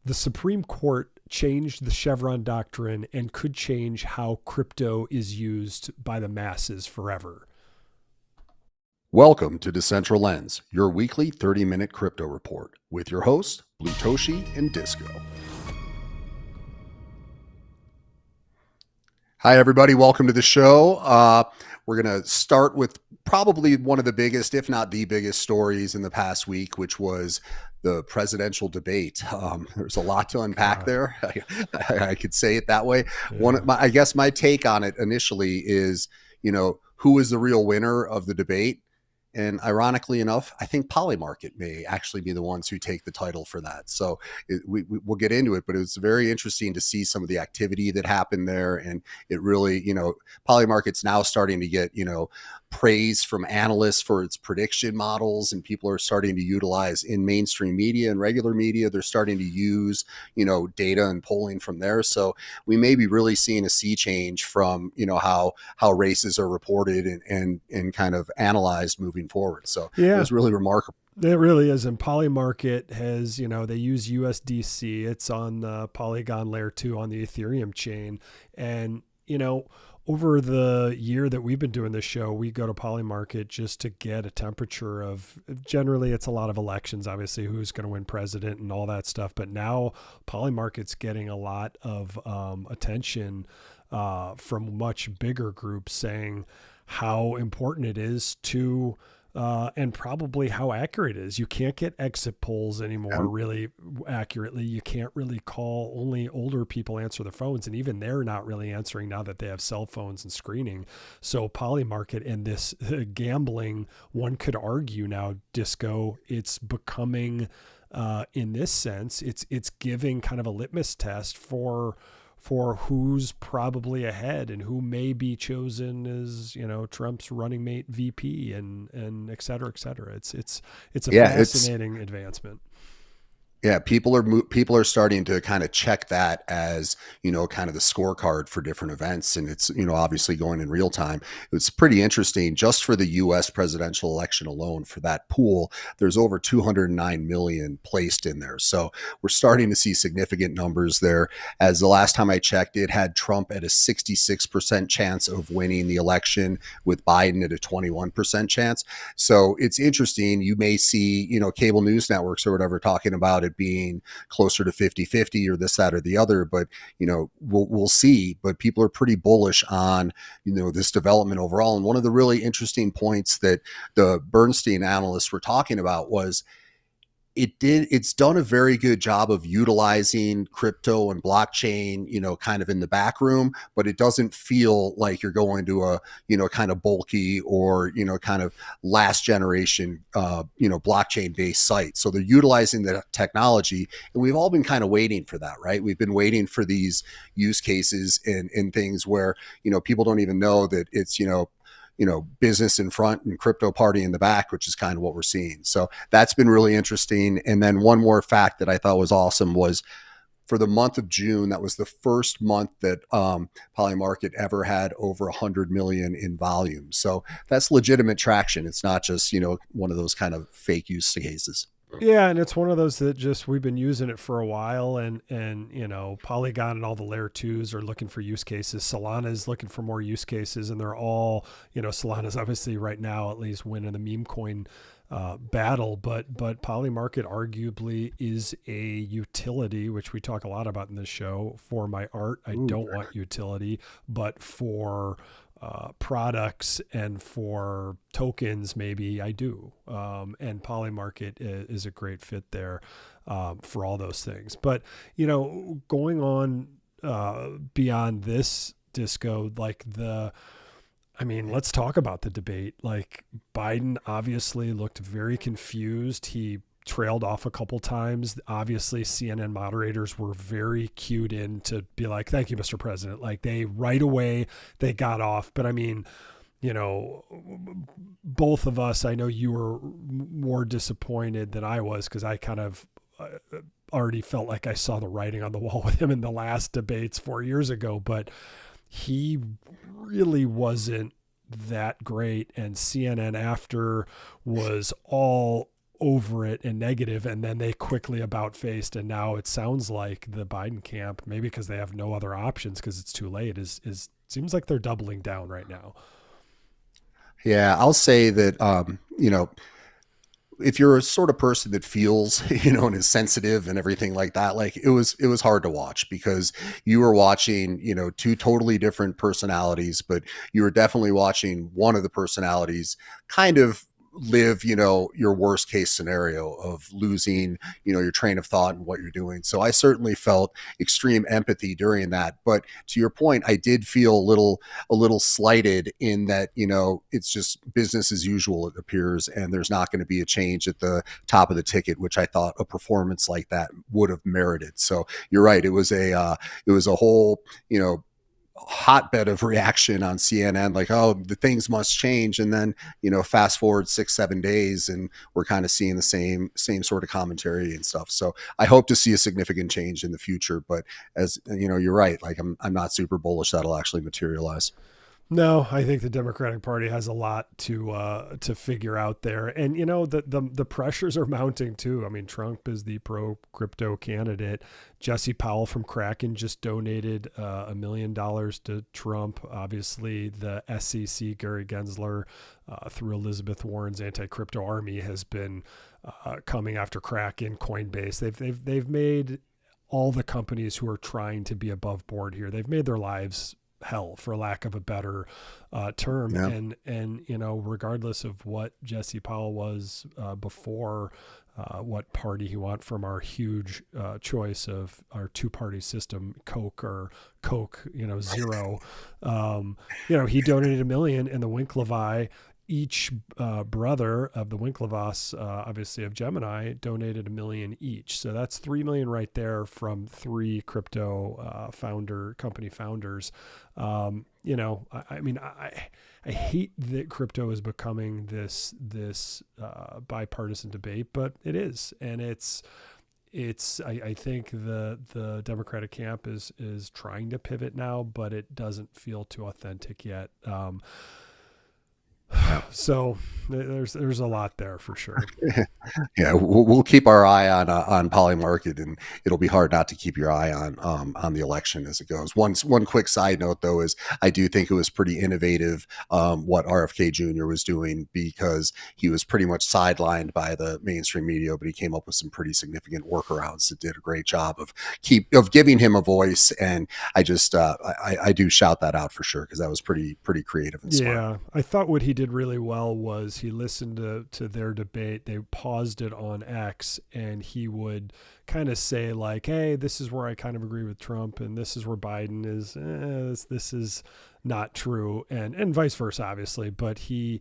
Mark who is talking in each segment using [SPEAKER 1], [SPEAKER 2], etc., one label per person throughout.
[SPEAKER 1] The Supreme Court changed the Chevron doctrine and could change how crypto is used by the masses forever.
[SPEAKER 2] Welcome to Decentral Lens, your weekly 30-minute crypto report with your hosts, Blutoshi and Disco. Hi, everybody. Welcome to the show. We're going to start with probably one of the biggest, if not the biggest stories in the past week, which was the presidential debate. There's a lot to unpack there. I could say it that way.
[SPEAKER 1] Yeah.
[SPEAKER 2] I guess my take on it initially is, who is the real winner of the debate? And ironically enough, I think Polymarket may actually be the ones who take the title for that. So we'll get into it, but it was very interesting to see some of the activity that happened there. And it really, Polymarket's now starting to get, praise from analysts for its prediction models, and people are starting to utilize in mainstream media and regular media. They're starting to use, data and polling from there. So we may be really seeing a sea change from, how races are reported and kind of analyzed moving forward. So it was really remarkable.
[SPEAKER 1] It really is. And Polymarket has, they use USDC. It's on the Polygon layer 2 on the Ethereum chain. And, over the year that we've been doing this show, we go to Polymarket just to get a temperature of, generally it's a lot of elections, obviously who's going to win president and all that stuff. But now Polymarket's getting a lot of attention from much bigger groups saying how important it is to and probably how accurate it is. You can't get exit polls anymore really accurately. You can't really call. Only older people answer their phones, and even they're not really answering now that they have cell phones and screening. So Polymarket and this gambling, one could argue now, Disco, it's becoming, in this sense, it's giving kind of a litmus test for who's probably ahead and who may be chosen as, Trump's running mate VP and et cetera, et cetera. It's a fascinating advancement.
[SPEAKER 2] Yeah, people are starting to kind of check that as, kind of the scorecard for different events. And it's, obviously going in real time. It's pretty interesting. Just for the US presidential election alone, for that pool, there's over 209 million placed in there. So we're starting to see significant numbers there. As the last time I checked, it had Trump at a 66% chance of winning the election, with Biden at a 21% chance. So it's interesting. You may see, cable news networks or whatever talking about it being closer to 50-50 or this, that, or the other, but we'll see. But people are pretty bullish on this development overall. And one of the really interesting points that the Bernstein analysts were talking about was it's done a very good job of utilizing crypto and blockchain, kind of in the back room, but it doesn't feel like you're going to a, kind of bulky or, kind of last generation, blockchain based site. So they're utilizing the technology, and we've all been kind of waiting for that, right? We've been waiting for these use cases and things where, people don't even know that it's, business in front and crypto party in the back, which is kind of what we're seeing. So that's been really interesting. And then one more fact that I thought was awesome was, for the month of June, that was the first month that Polymarket ever had over 100 million in volume. So that's legitimate traction. It's not just, one of those kind of fake use cases.
[SPEAKER 1] Yeah, and it's one of those that just we've been using it for a while, and Polygon and all the layer 2s are looking for use cases. Solana is looking for more use cases, and they're all, Solana's obviously right now at least winning the meme coin battle, but Polymarket arguably is a utility, which we talk a lot about in this show. For my art, I don't want utility, but for products and for tokens, maybe I do. And Polymarket is a great fit there for all those things. But, going on beyond this, Disco, let's talk about the debate. Like, Biden obviously looked very confused. He trailed off a couple times. Obviously, CNN moderators were very cued in to be like, "Thank you, Mr. President." Like, they right away they got off. But both of us, I know you were more disappointed than I was, because I kind of already felt like I saw the writing on the wall with him in the last debates 4 years ago. But he really wasn't that great. And CNN after was all over it and negative, and then they quickly about faced, and now it sounds like the Biden camp, maybe because they have no other options because it's too late, is seems like they're doubling down right now.
[SPEAKER 2] Yeah, I'll say that if you're a sort of person that feels, and is sensitive and everything like that, like it was hard to watch because you were watching, two totally different personalities, but you were definitely watching one of the personalities kind of live, your worst case scenario of losing, your train of thought and what you're doing. So I certainly felt extreme empathy during that. But to your point, I did feel a little slighted in that, it's just business as usual, it appears, and there's not going to be a change at the top of the ticket, which I thought a performance like that would have merited. So you're right. It was a whole, hotbed of reaction on CNN, like, oh, the things must change. And then, fast forward 6-7 days and we're kind of seeing the same sort of commentary and stuff. So I hope to see a significant change in the future. But as you're right, like I'm not super bullish that'll actually materialize.
[SPEAKER 1] No, I think the Democratic Party has a lot to figure out there, and the pressures are mounting too. I mean, Trump is the pro crypto candidate. Jesse Powell from Kraken just donated $1 million to Trump. Obviously, the SEC, Gary Gensler, through Elizabeth Warren's anti-crypto army, has been coming after Kraken, Coinbase. They've made all the companies who are trying to be above board here. They've made their lives hell, for lack of a better term.
[SPEAKER 2] Yeah.
[SPEAKER 1] And regardless of what Jesse Powell was before, what party he went from our huge choice of our two-party system, Coke or Coke, zero. He donated $1 million, and the Winklevi, each brother of the Winklevoss, obviously of Gemini, donated $1 million each. So that's $3 million right there from three crypto company founders. I hate that crypto is becoming this bipartisan debate, but it is, and I think the Democratic camp is trying to pivot now, but it doesn't feel too authentic yet. So there's a lot there for sure.
[SPEAKER 2] Yeah, we'll keep our eye on Polymarket, and it'll be hard not to keep your eye on the election as it goes. One quick side note though is I do think it was pretty innovative what RFK Jr. was doing, because he was pretty much sidelined by the mainstream media, but he came up with some pretty significant workarounds that did a great job of giving him a voice. And I just I do shout that out for sure, because that was pretty creative and smart.
[SPEAKER 1] Yeah, I thought what he did really well was he listened to their debate. They paused it on X, and he would kind of say like, "Hey, this is where I kind of agree with Trump, and this is where Biden is. This is not true," and vice versa, obviously. But he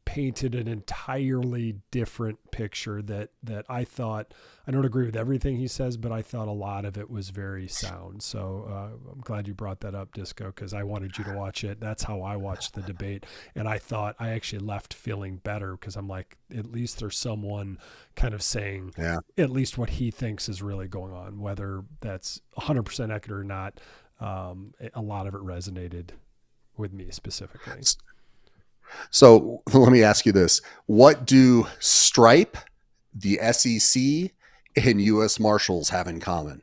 [SPEAKER 1] painted an entirely different picture that I thought, I don't agree with everything he says, but I thought a lot of it was very sound. So I'm glad you brought that up, Disco, because I wanted you to watch it. That's how I watched the debate. And I thought I actually left feeling better, because I'm like, at least there's someone kind of saying at least what he thinks is really going on, whether that's 100% accurate or not. A lot of it resonated with me specifically.
[SPEAKER 2] So let me ask you this. What do Stripe, the SEC, and U.S. Marshals have in common?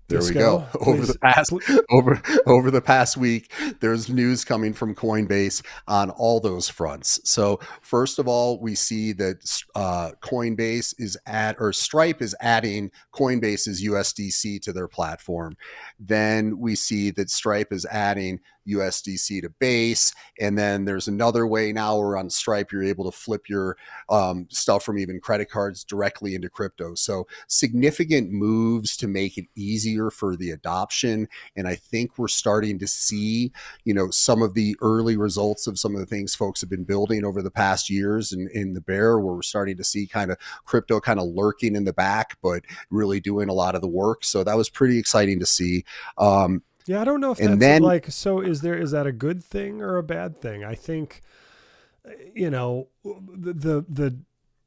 [SPEAKER 2] There we go. Over the past week, there's news coming from Coinbase on all those fronts. So first of all, we see that Coinbase Stripe is adding Coinbase's USDC to their platform. Then we see that Stripe is adding USDC to Base, and then there's another way now where on Stripe you're able to flip your stuff from even credit cards directly into crypto. So significant moves to make it easier for the adoption. And I think we're starting to see, some of the early results of some of the things folks have been building over the past years in the bear, where we're starting to see kind of crypto kind of lurking in the back, but really doing a lot of the work. So that was pretty exciting to see.
[SPEAKER 1] Yeah, I don't know if that's so is that a good thing or a bad thing? I think, the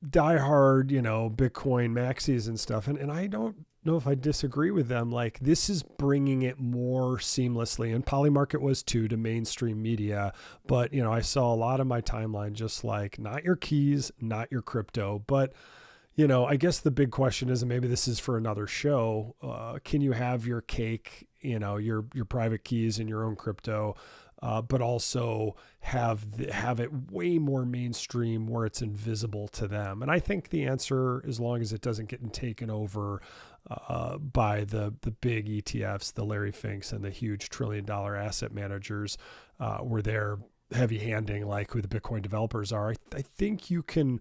[SPEAKER 1] diehard, Bitcoin maxis and stuff. And I don't know if I disagree with them. Like, this is bringing it more seamlessly, and Polymarket was too, to mainstream media. But, I saw a lot of my timeline just like, not your keys, not your crypto. But, I guess the big question is, and maybe this is for another show, can you have your cake, your private keys and your own crypto, but also have it way more mainstream where it's invisible to them? And I think the answer, as long as it doesn't get taken over by the big ETFs, the Larry Finks and the huge $1 trillion asset managers, where they're heavy handing like who the Bitcoin developers are, I think you can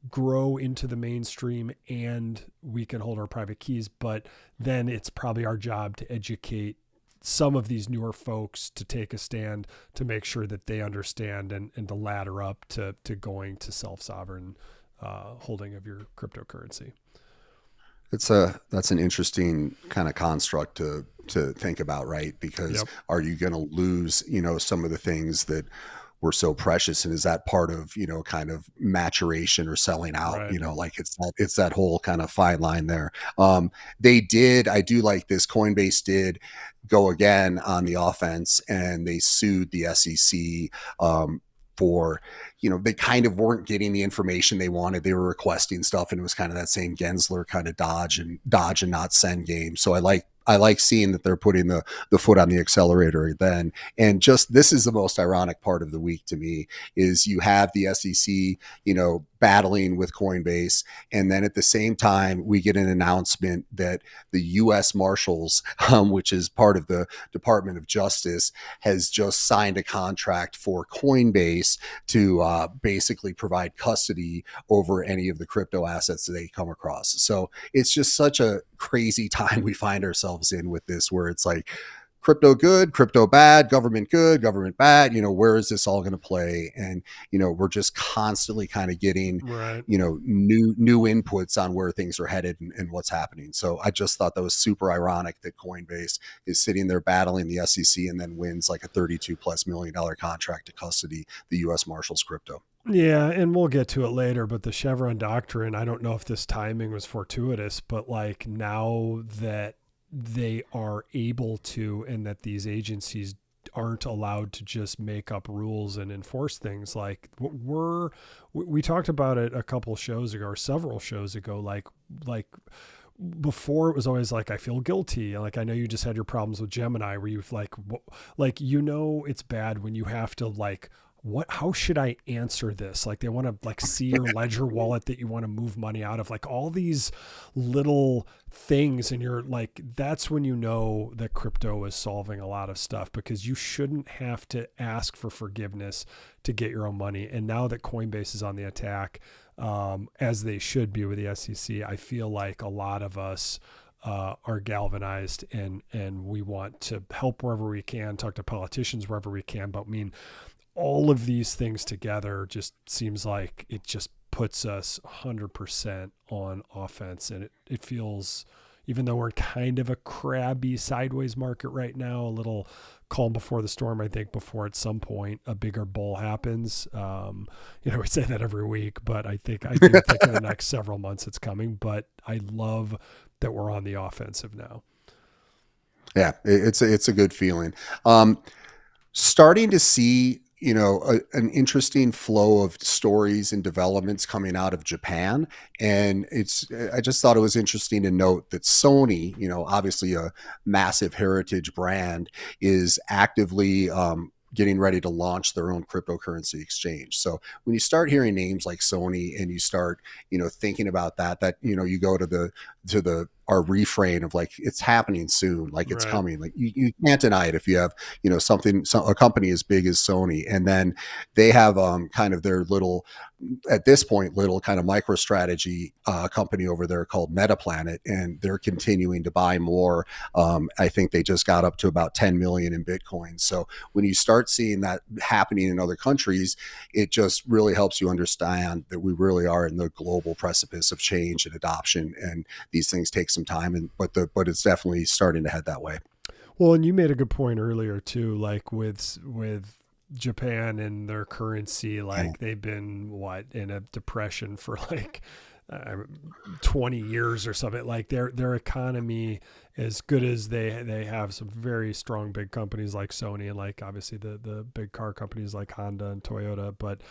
[SPEAKER 1] grow into the mainstream and we can hold our private keys. But then it's probably our job to educate some of these newer folks to take a stand to make sure that they understand and to ladder up to going to self-sovereign holding of your cryptocurrency.
[SPEAKER 2] That's an interesting kind of construct to think about, right? Because are you going to lose, some of the things that were so precious, and is that part of, kind of maturation or selling out?
[SPEAKER 1] Right.
[SPEAKER 2] Like it's that whole kind of fine line there. I do like this. Coinbase did go again on the offense, and they sued the SEC for, they kind of weren't getting the information they wanted. They were requesting stuff, and it was kind of that same Gensler kind of dodge and not send game. So I like seeing that they're putting the foot on the accelerator then. And just, this is the most ironic part of the week to me, is you have the SEC, battling with Coinbase. And then at the same time, we get an announcement that the U.S. Marshals, which is part of the Department of Justice, has just signed a contract for Coinbase to basically provide custody over any of the crypto assets that they come across. So it's just such a crazy time we find ourselves in with this, where it's like, crypto good, crypto bad, government good, government bad, where is this all going to play? And, we're just constantly kind of getting,
[SPEAKER 1] Right.
[SPEAKER 2] new inputs on where things are headed and what's happening. So I just thought that was super ironic that Coinbase is sitting there battling the SEC and then wins like a $32+ million contract to custody the U.S. Marshals crypto.
[SPEAKER 1] Yeah, and we'll get to it later, but the Chevron doctrine, I don't know if this timing was fortuitous, but like, now that they are able to, and that these agencies aren't allowed to just make up rules and enforce things, like we talked about it a couple shows ago, or several shows ago, like before it was always like, I feel guilty. Like, I know you just had your problems with Gemini where you've like it's bad when you have to like, how should I answer this? Like, they want to like see your ledger wallet that you want to move money out of, like all these little things. And you're like, that's when that crypto is solving a lot of stuff, because you shouldn't have to ask for forgiveness to get your own money. And now that Coinbase is on the attack, as they should be with the SEC, I feel like a lot of us are galvanized and we want to help wherever we can, talk to politicians wherever we can. But I mean, all of these things together just seems like it just puts us 100% on offense. And it feels, even though we're kind of a crabby sideways market right now, a little calm before the storm, I think, before at some point a bigger bull happens. We say that every week, but I do think in the next several months it's coming. But I love that we're on the offensive now.
[SPEAKER 2] Yeah, it's a good feeling. Starting to see, an interesting flow of stories and developments coming out of Japan. And I just thought it was interesting to note that Sony, obviously a massive heritage brand, is actively getting ready to launch their own cryptocurrency exchange. So when you start hearing names like Sony and you start, thinking about that, you go to our refrain of like, it's happening soon, like it's coming. Like you can't deny it if you have, a company as big as Sony, and then they have kind of their little kind of MicroStrategy company over there called MetaPlanet, and they're continuing to buy more. I think they just got up to about 10 million in Bitcoin. So when you start seeing that happening in other countries, it just really helps you understand that we really are in the global precipice of change and adoption, and these things take some time, but it's definitely starting to head that way.
[SPEAKER 1] Well, and you made a good point earlier too, like with Japan and their currency, like they've been in a depression for like uh, 20 years or something. Like their economy, as good as they have some very strong big companies like Sony and like obviously the big car companies like Honda and Toyota, but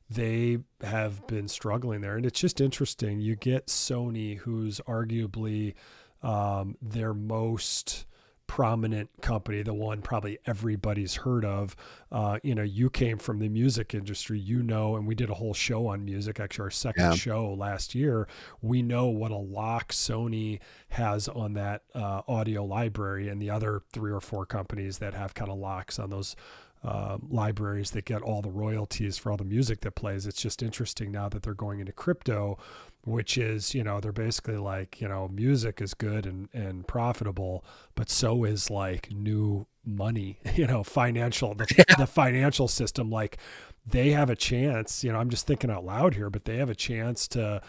[SPEAKER 1] they have been struggling there. And it's just interesting. You get Sony, who's arguably their most prominent company, the one probably everybody's heard of. You came from the music industry, and we did a whole show on music, actually our second
[SPEAKER 2] Yeah.
[SPEAKER 1] show last year. We know what a lock Sony has on that audio library, and the other three or four companies that have kind of locks on those libraries that get all the royalties for all the music that plays. It's just interesting now that they're going into crypto, which is, they're basically like, music is good and profitable, but so is like new money, the financial system. Like they have a chance, I'm just thinking out loud here, but they have a chance to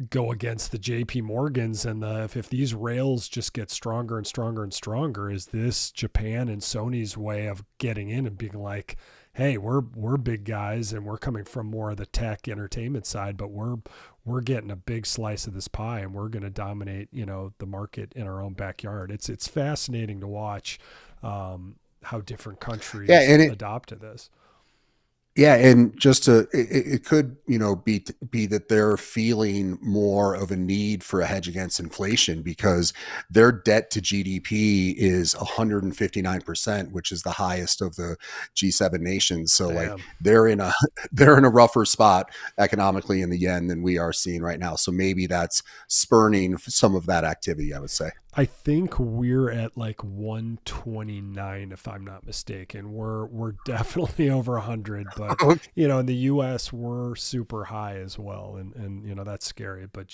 [SPEAKER 1] go against the JP Morgans and if these rails just get stronger and stronger and stronger. Is this Japan and Sony's way of getting in and being like, hey, we're big guys and we're coming from more of the tech entertainment side, but we're getting a big slice of this pie and we're going to dominate, the market in our own backyard. It's fascinating to watch how different countries
[SPEAKER 2] Yeah, and
[SPEAKER 1] adopt to this.
[SPEAKER 2] yeah, and just it could, be that they're feeling more of a need for a hedge against inflation because their debt to GDP is 159%, which is the highest of the G7 nations. So like
[SPEAKER 1] Damn.
[SPEAKER 2] they're in a they're in a rougher spot economically in the yen than we are seeing right now. So maybe that's spurning some of that activity, I would say.
[SPEAKER 1] I think we're at like 129, if I'm not mistaken. We're definitely over 100, but in the U.S. we're super high as well, and that's scary. But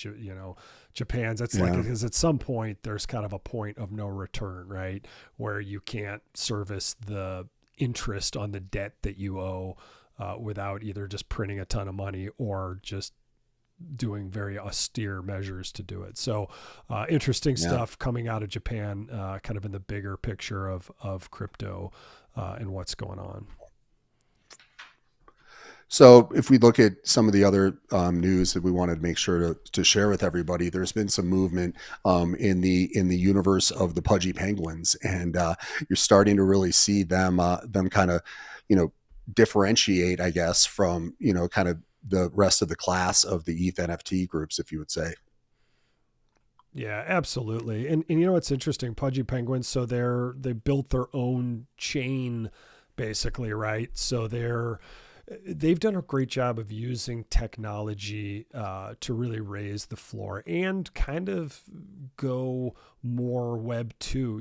[SPEAKER 1] Japan's, that's like,
[SPEAKER 2] Yeah.
[SPEAKER 1] because at some point there's kind of a point of no return, right, where you can't service the interest on the debt that you owe without either just printing a ton of money or just doing very austere measures to do it. So interesting
[SPEAKER 2] Yeah.
[SPEAKER 1] stuff coming out of Japan, kind of in the bigger picture of crypto and what's going on.
[SPEAKER 2] So if we look at some of the other news that we wanted to make sure to share with everybody, there's been some movement in the universe of the Pudgy Penguins, and you're starting to really see them kind of differentiate, I guess, from kind of the rest of the class of the ETH NFT groups, if you would say.
[SPEAKER 1] Yeah, absolutely. And what's interesting, Pudgy Penguins, so they built their own chain basically, right? So they've done a great job of using technology to really raise the floor and kind of go more Web 2.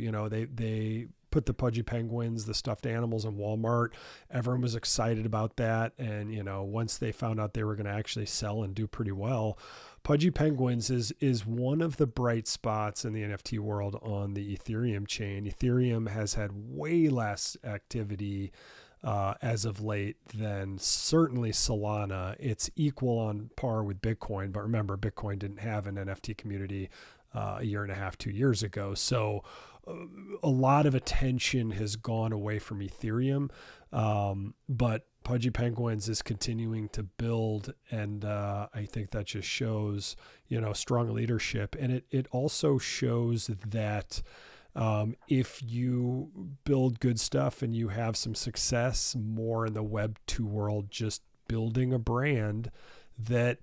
[SPEAKER 1] They put the Pudgy Penguins, the stuffed animals, in Walmart. Everyone was excited about that, and once they found out they were going to actually sell and do pretty well, Pudgy Penguins is one of the bright spots in the NFT world on the Ethereum chain. Ethereum has had way less activity as of late than certainly Solana. It's equal on par with Bitcoin, but remember, Bitcoin didn't have an NFT community a year and a half, 2 years ago. So a lot of attention has gone away from Ethereum, but Pudgy Penguins is continuing to build, and I think that just shows, strong leadership, and it also shows that if you build good stuff and you have some success more in the Web 2 world, just building a brand, that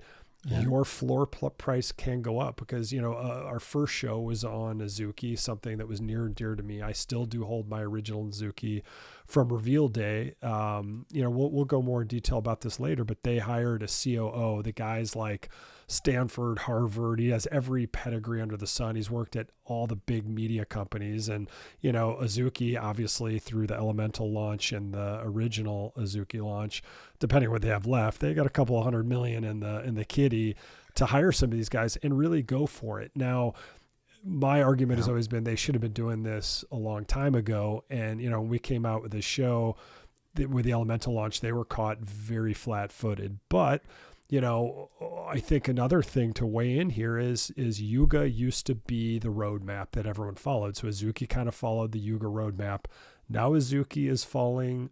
[SPEAKER 1] your floor price can go up. Because our first show was on Azuki, something that was near and dear to me. I still do hold my original Azuki from reveal day. We'll go more in detail about this later, but they hired a COO. The guy's like Stanford, Harvard. He has every pedigree under the sun. He's worked at all the big media companies, and Azuki, obviously, through the Elemental launch and the original Azuki launch, depending on what they have left, they got a couple of $100 million in the kitty to hire some of these guys and really go for it. Now, my argument has always been they should have been doing this a long time ago. And when we came out with this show with the Elemental launch, they were caught very flat-footed. But I think another thing to weigh in here is Yuga used to be the roadmap that everyone followed. So Azuki kind of followed the Yuga roadmap. Now Azuki is following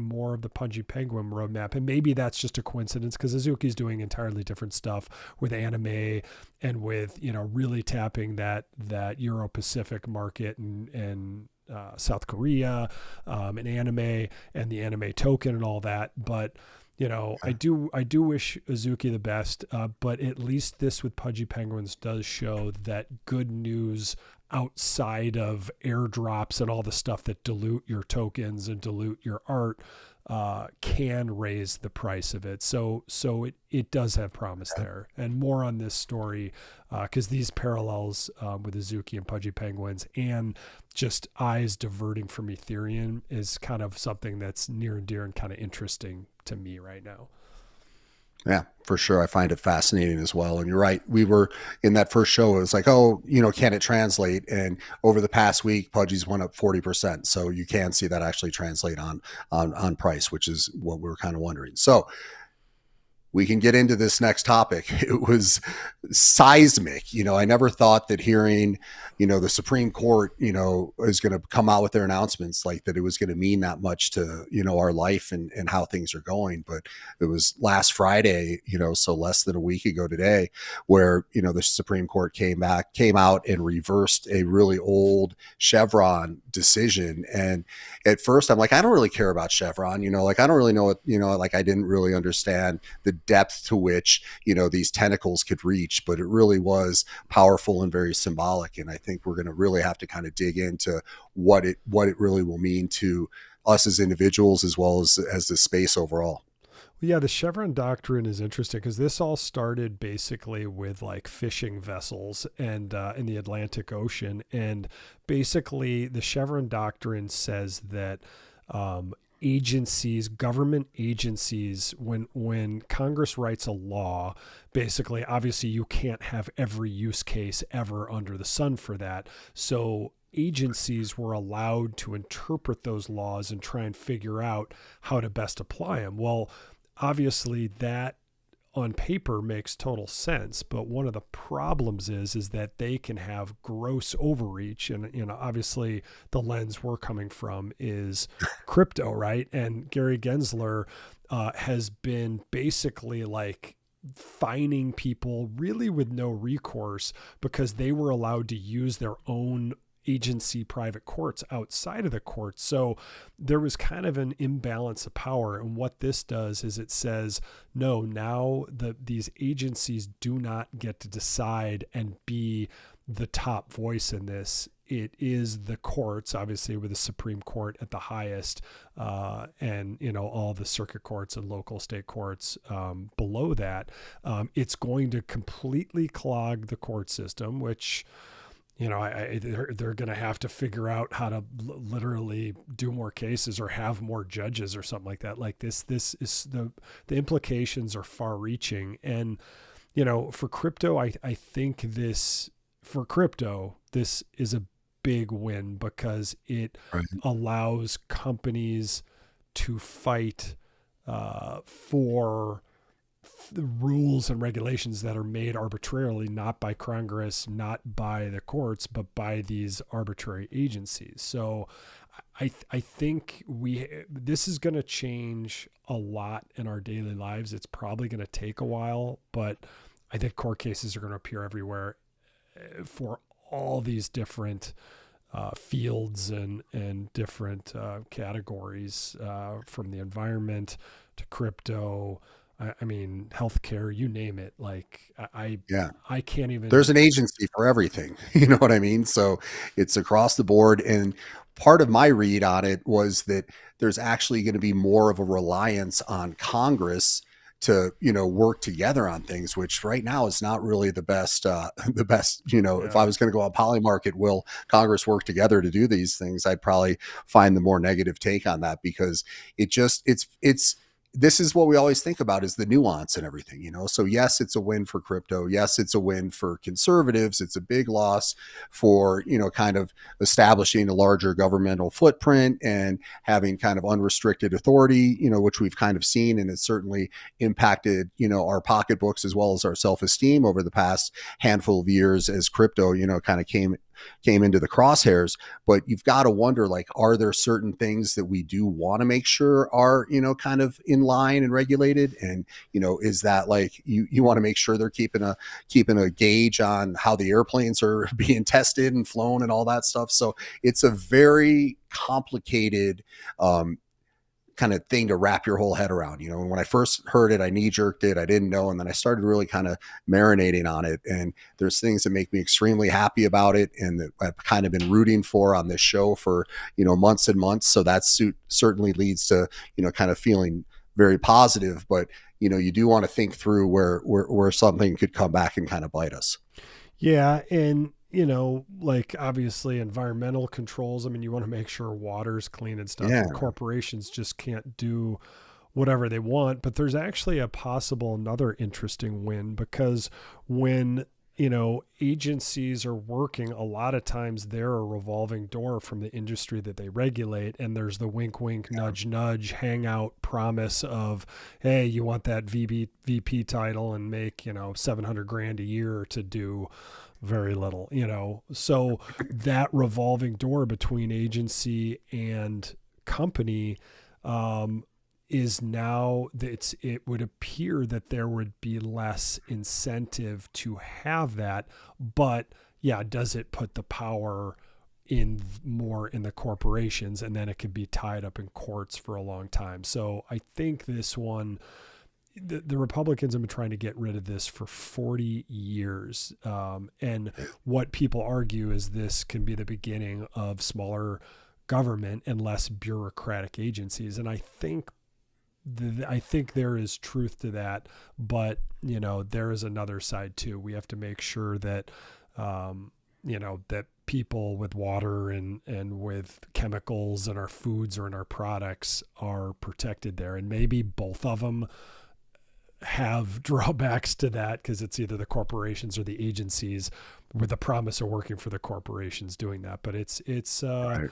[SPEAKER 1] more of the Pudgy Penguin roadmap, and maybe that's just a coincidence because Azuki's doing entirely different stuff with anime and with really tapping that Euro Pacific market and South Korea, and anime and the anime token and all that. But I do wish Azuki the best, but at least this with Pudgy Penguins does show that good news outside of airdrops and all the stuff that dilute your tokens and dilute your art can raise the price of it. So it does have promise there, and more on this story because these parallels with Azuki and Pudgy Penguins and just eyes diverting from Ethereum is kind of something that's near and dear and kind of interesting to me right now.
[SPEAKER 2] Yeah, for sure. I find it fascinating as well. And you're right. We were in that first show. It was like, oh, can it translate? And over the past week, Pudgy's went up 40%. So you can see that actually translate on price, which is what we were kind of wondering. So we can get into this next topic. It was seismic. I never thought that hearing, the Supreme Court, is going to come out with their announcements like that. It was going to mean that much to, our life and how things are going. But it was last Friday, so less than a week ago today, where, the Supreme Court came out and reversed a really old Chevron decision. And at first I'm like, I don't really care about Chevron, I don't really know what, I didn't really understand the depth to which these tentacles could reach, but it really was powerful and very symbolic. And I think we're going to really have to kind of dig into what it really will mean to us as individuals as well as the space overall.
[SPEAKER 1] Yeah, the Chevron doctrine is interesting because this all started basically with like fishing vessels and in the Atlantic Ocean, and basically the Chevron doctrine says that government agencies, when Congress writes a law, basically, obviously, you can't have every use case ever under the sun for that. So agencies were allowed to interpret those laws and try and figure out how to best apply them. Well, obviously, that on paper makes total sense, but one of the problems is that they can have gross overreach, and obviously the lens we're coming from is crypto, right? And Gary Gensler has been basically like fining people really with no recourse because they were allowed to use their own agency private courts outside of the courts. So there was kind of an imbalance of power. And what this does is it says, no, now these agencies do not get to decide and be the top voice in this. It is the courts, obviously, with the Supreme Court at the highest, and all the circuit courts and local state courts below that. It's going to completely clog the court system, which they're going to have to figure out how to literally do more cases or have more judges or something like that. Like this is the implications are far reaching. And, for crypto, I think this is a big win because it
[SPEAKER 2] Right.
[SPEAKER 1] allows companies to fight for the rules and regulations that are made arbitrarily, not by Congress, not by the courts, but by these arbitrary agencies. So I think this is going to change a lot in our daily lives. It's probably going to take a while, but I think court cases are going to appear everywhere for all these different fields and different categories, from the environment to crypto. I mean, healthcare, you name it. Like
[SPEAKER 2] Yeah.
[SPEAKER 1] I can't even.
[SPEAKER 2] There's an agency for everything. You know what I mean? So it's across the board. And part of my read on it was that there's actually going to be more of a reliance on Congress to, work together on things, which right now is not really the best, if I
[SPEAKER 1] Yeah.
[SPEAKER 2] was going to go on Polymarket, will Congress work together to do these things? I'd probably find the more negative take on that because it's, this is what we always think about is the nuance and everything, So yes, it's a win for crypto. Yes, it's a win for conservatives. It's a big loss for, kind of establishing a larger governmental footprint and having kind of unrestricted authority, which we've kind of seen. And it's certainly impacted, our pocketbooks as well as our self-esteem over the past handful of years as crypto, kind of came came into the crosshairs. But you've got to wonder, like, are there certain things that we do want to make sure are, kind of in line and regulated? And, is that like you want to make sure they're keeping a gauge on how the airplanes are being tested and flown and all that stuff. So it's a very complicated kind of thing to wrap your whole head around. And when I first heard it, I knee jerked it. I didn't know. And then I started really kind of marinating on it. And there's things that make me extremely happy about it and that I've kind of been rooting for on this show for, months and months. So that certainly leads to, kind of feeling very positive, but you do want to think through where something could come back and kind of bite us.
[SPEAKER 1] Yeah. And, like obviously environmental controls. I mean, you want to make sure water's clean and stuff,
[SPEAKER 2] Yeah.
[SPEAKER 1] and corporations just can't do whatever they want. But there's actually a possible another interesting win, because when, agencies are working, a lot of times they're a revolving door from the industry that they regulate. And there's the wink, wink, nudge, nudge, hangout promise of, hey, you want that VP title and make, 700 grand a year to do very little, so that revolving door between agency and company is now, it would appear that there would be less incentive to have that. But yeah, does it put the power in more in the corporations, and then it could be tied up in courts for a long time? So I think this one, the Republicans have been trying to get rid of this for 40 years. And what people argue is this can be the beginning of smaller government and less bureaucratic agencies. And I think there is truth to that, but there is another side too. We have to make sure that, that people with water and with chemicals in our foods or in our products are protected there. And maybe both of them have drawbacks to that, because it's either the corporations or the agencies with the promise of working for the corporations doing that. But it's
[SPEAKER 2] Right.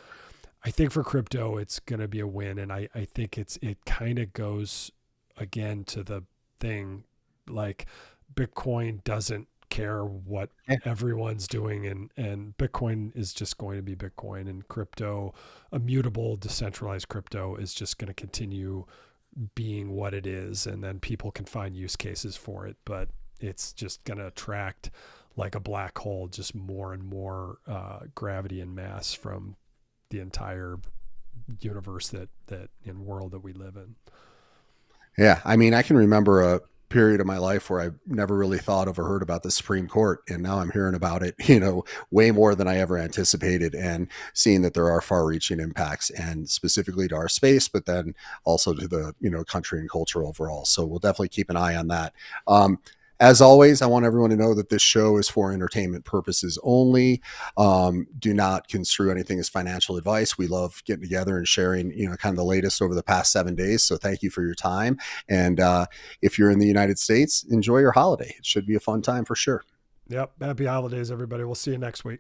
[SPEAKER 1] I think for crypto, it's going to be a win. And I think it kind of goes again to the thing, like Bitcoin doesn't care what everyone's doing, and Bitcoin is just going to be Bitcoin, and crypto, immutable, decentralized crypto, is just going to continue being what it is, and then people can find use cases for it, but it's just going to attract, like a black hole, just more and more gravity and mass from the entire universe that in world that we live in.
[SPEAKER 2] Yeah. I mean, I can remember a period of my life where I never really thought of or heard about the Supreme Court. And now I'm hearing about it, way more than I ever anticipated, and seeing that there are far reaching impacts, and specifically to our space, but then also to the, country and culture overall. So we'll definitely keep an eye on that. As always, I want everyone to know that this show is for entertainment purposes only. Do not construe anything as financial advice. We love getting together and sharing, kind of the latest over the past 7 days. So thank you for your time. And if you're in the United States, enjoy your holiday. It should be a fun time for sure.
[SPEAKER 1] Yep. Happy holidays, everybody. We'll see you next week.